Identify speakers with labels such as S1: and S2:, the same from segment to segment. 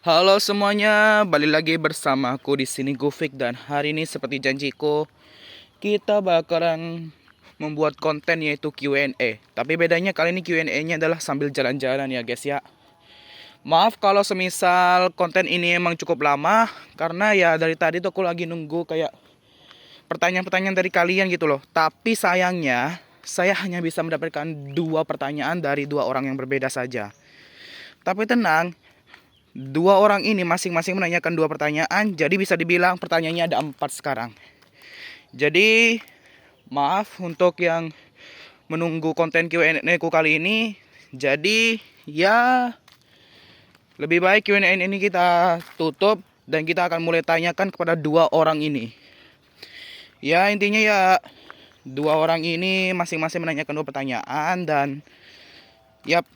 S1: Halo semuanya, balik lagi bersama aku di sini Gufik, dan hari ini seperti janjiku kita bakalan membuat konten yaitu Q&A. Tapi bedanya kali ini Q&A-nya adalah sambil jalan-jalan ya guys ya. Maaf kalau semisal konten ini emang cukup lama, karena ya dari tadi tuh aku lagi nunggu kayak pertanyaan-pertanyaan dari kalian gitu loh. Tapi sayangnya saya hanya bisa mendapatkan 2 pertanyaan dari 2 orang yang berbeda saja. Tapi tenang, 2 orang ini masing-masing menanyakan 2 pertanyaan, jadi bisa dibilang pertanyaannya ada 4 sekarang. Jadi maaf untuk yang menunggu konten Q&A ku kali ini. Jadi ya lebih baik Q&A ini kita tutup dan kita akan mulai tanyakan kepada 2 orang ini. Ya intinya ya 2 orang ini masing-masing menanyakan 2 pertanyaan, dan yap,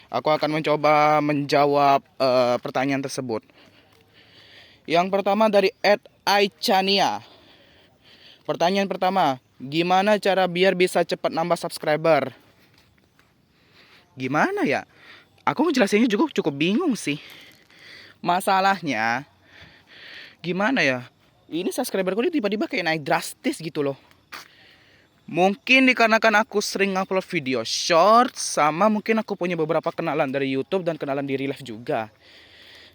S1: aku akan mencoba menjawab pertanyaan tersebut. Yang pertama dari @aichania. Pertanyaan pertama, gimana cara biar bisa cepat nambah subscriber? Gimana ya? Aku ngejelasinnya juga cukup bingung sih. Masalahnya, gimana ya? Ini subscriberku ini tiba-tiba kayak naik drastis gitu loh. Mungkin dikarenakan aku sering upload video short, sama mungkin aku punya beberapa kenalan dari YouTube dan kenalan di real life juga.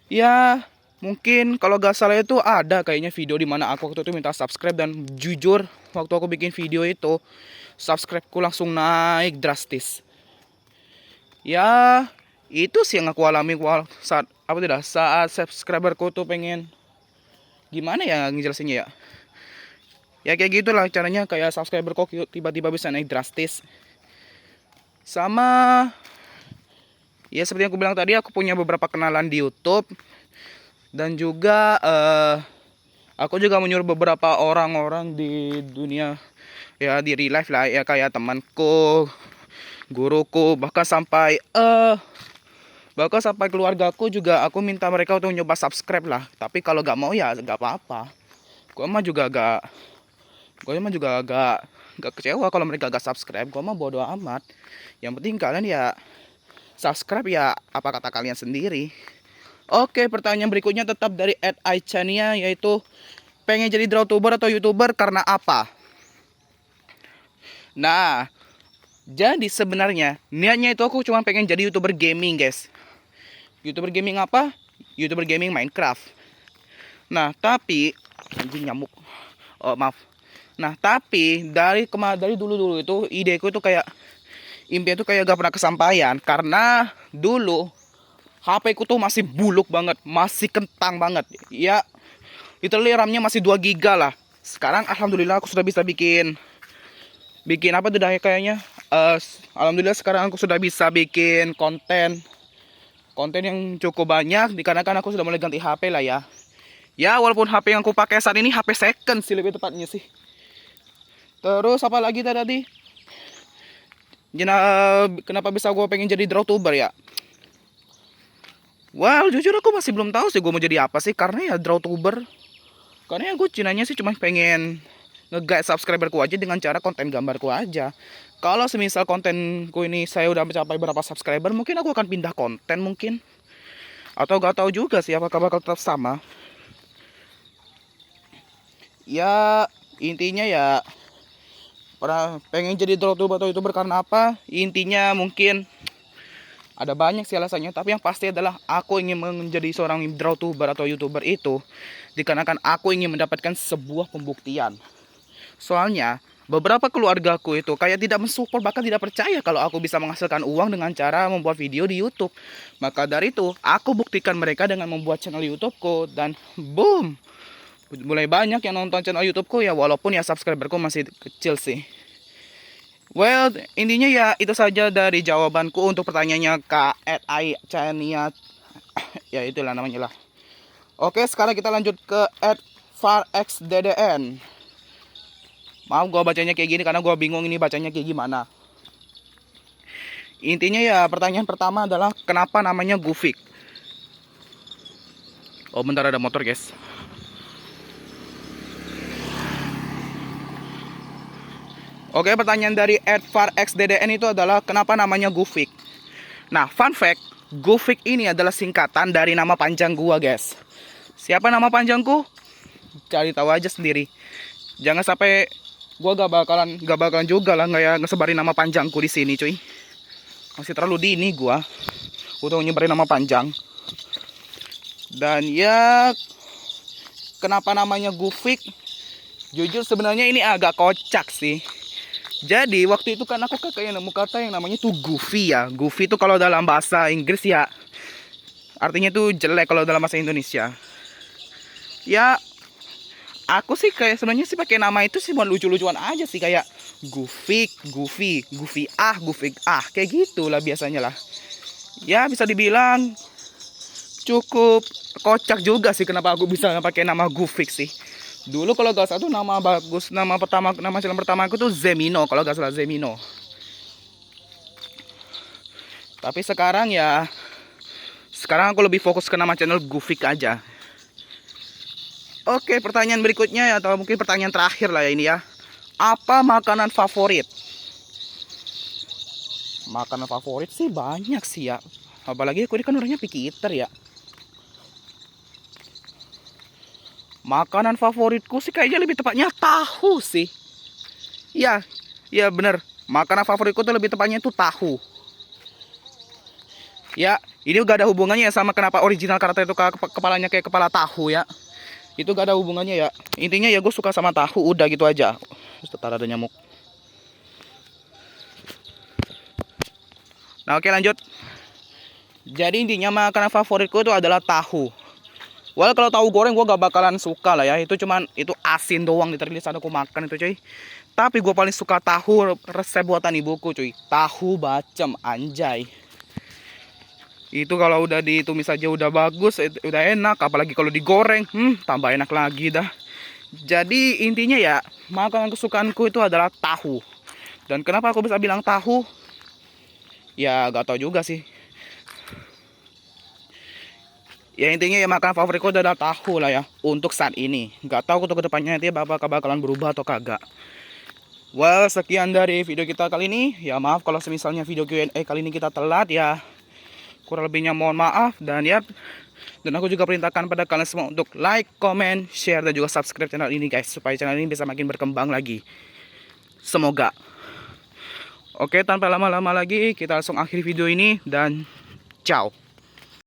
S1: Ya, mungkin kalau gak salah itu ada kayaknya video di mana aku waktu itu minta subscribe, dan jujur waktu aku bikin video itu subscribeku langsung naik drastis. Ya, itu sih yang aku alami saat subscriberku tuh pengen, gimana ya ngejelasinnya ya. Ya kayak gitulah caranya, kayak subscriber kok tiba-tiba bisa naik drastis. Sama ya seperti yang aku bilang tadi, aku punya beberapa kenalan di YouTube, dan juga aku juga menyuruh beberapa orang-orang di dunia ya di real life lah ya, kayak temanku, guruku, bahkan sampai keluargaku juga aku minta mereka untuk nyoba subscribe lah. Tapi kalau gak mau ya gak apa-apa. Gue mah juga agak gak kecewa kalau mereka gak subscribe. Gue mah bodo amat. Yang penting kalian ya subscribe, ya apa kata kalian sendiri. Oke, pertanyaan berikutnya tetap dari @aichania, yaitu pengen jadi drawtuber atau youtuber karena apa? Nah, jadi sebenarnya niatnya itu aku cuma pengen jadi youtuber gaming guys. Youtuber gaming apa? Youtuber gaming Minecraft. Nah tapi anjing nyamuk. Oh maaf. Nah tapi dari dulu itu ideku itu kayak, impian itu kayak gak pernah kesampaian, karena dulu HP ku tuh masih buluk banget, masih kentang banget. Ya, literally RAM-nya masih 2 giga lah. Sekarang alhamdulillah aku sudah bisa bikin apa tuh dah kayaknya. Alhamdulillah sekarang aku sudah bisa bikin konten yang cukup banyak, dikarenakan aku sudah mulai ganti HP lah ya. Ya walaupun HP yang aku pakai saat ini HP second sih lebih tepatnya sih. Terus apa lagi tadi? Kenapa bisa gue pengen jadi drawtuber ya? Well, jujur aku masih belum tahu sih gue mau jadi apa sih, karena ya drawtuber. Karena ya gue cinanya sih cuma pengen nge-guide subscriberku aja dengan cara konten gambarku aja. Kalau semisal kontenku ini saya udah mencapai berapa subscriber, mungkin aku akan pindah konten mungkin. Atau gak tahu juga sih apakah bakal tetap sama. Ya intinya ya pengen jadi drawtuber atau youtuber karena apa? Intinya mungkin ada banyak sih alasannya, tapi yang pasti adalah aku ingin menjadi seorang drawtuber atau youtuber itu dikarenakan aku ingin mendapatkan sebuah pembuktian. Soalnya beberapa keluargaku itu kayak tidak mensupport, bahkan tidak percaya kalau aku bisa menghasilkan uang dengan cara membuat video di YouTube. Maka dari itu aku buktikan mereka dengan membuat channel YouTubeku, dan boom, mulai banyak yang nonton channel YouTubeku ya, walaupun ya subscriberku masih kecil sih. Well, intinya ya itu saja dari jawabanku untuk pertanyaannya Kak @aichania. Ya itulah namanya lah. Oke, sekarang kita lanjut ke @farxddn. Maaf gue bacanya kayak gini karena gue bingung ini bacanya kayak gimana. Intinya ya pertanyaan pertama adalah kenapa namanya Gufik. Oh bentar, ada motor guys. Oke, pertanyaan dari @farxddn itu adalah kenapa namanya Gufik. Nah, fun fact, Gufik ini adalah singkatan dari nama panjang gua, guys. Siapa nama panjangku? Cari tahu aja sendiri. Jangan sampai gua gak bakalan juga lah ngesebarin nama panjangku di sini, cuy. Masih terlalu dini gua untuk nyebarin nama panjang. Dan ya, kenapa namanya Gufik? Jujur sebenarnya ini agak kocak sih. Jadi waktu itu kan aku kayak nemu kata yang namanya tuh goofy ya. Goofy itu kalau dalam bahasa Inggris ya artinya tuh jelek kalau dalam bahasa Indonesia. Ya aku sih kayak sebenarnya sih pakai nama itu sih buat lucu-lucuan aja sih, kayak Gufik, Goofy, Goofy Gufik kayak gitulah biasanya lah. Ya bisa dibilang cukup kocak juga sih kenapa aku bisa pakai nama Gufik sih. Dulu kalau gak salah tuh nama bagus, nama channel pertama aku tuh Zemino, kalau gak salah Zemino. Tapi sekarang aku lebih fokus ke nama channel Gufik aja. Oke, pertanyaan berikutnya atau mungkin pertanyaan terakhir lah ya ini ya. Apa makanan favorit? Makanan favorit sih banyak sih ya. Apalagi aku ini kan orangnya picky eater ya. Makanan favoritku sih kayaknya lebih tepatnya tahu sih. Iya, iya bener. Makanan favoritku tuh lebih tepatnya itu tahu. Ya, ini gak ada hubungannya ya sama kenapa original karakter itu kepalanya kayak kepala tahu ya. Itu gak ada hubungannya ya. Intinya ya gue suka sama tahu, udah gitu aja. Sebentar ada nyamuk. Nah oke lanjut. Jadi intinya makanan favoritku itu adalah tahu. Well kalau tahu goreng gue gak bakalan suka lah ya. Itu cuman itu asin doang literally saat aku makan itu cuy. Tapi gue paling suka tahu resep buatan ibuku cuy. Tahu bacem anjay. Itu kalau udah ditumis aja udah bagus, udah enak. Apalagi kalau digoreng, tambah enak lagi dah. Jadi intinya ya makanan kesukaanku itu adalah tahu. Dan kenapa aku bisa bilang tahu? Ya gak tahu juga sih. Ya intinya ya makanan favoritku adalah tahu lah ya untuk saat ini. Gak tahu untuk kedepannya nanti apakah bakalan berubah atau kagak. Well sekian dari video kita kali ini. Ya maaf kalau misalnya video Q&A kali ini kita telat ya. Kurang lebihnya mohon maaf. Dan aku juga perintahkan pada kalian semua untuk like, comment, share dan juga subscribe channel ini guys, supaya channel ini bisa makin berkembang lagi. Semoga. Oke tanpa lama-lama lagi kita langsung akhiri video ini dan ciao.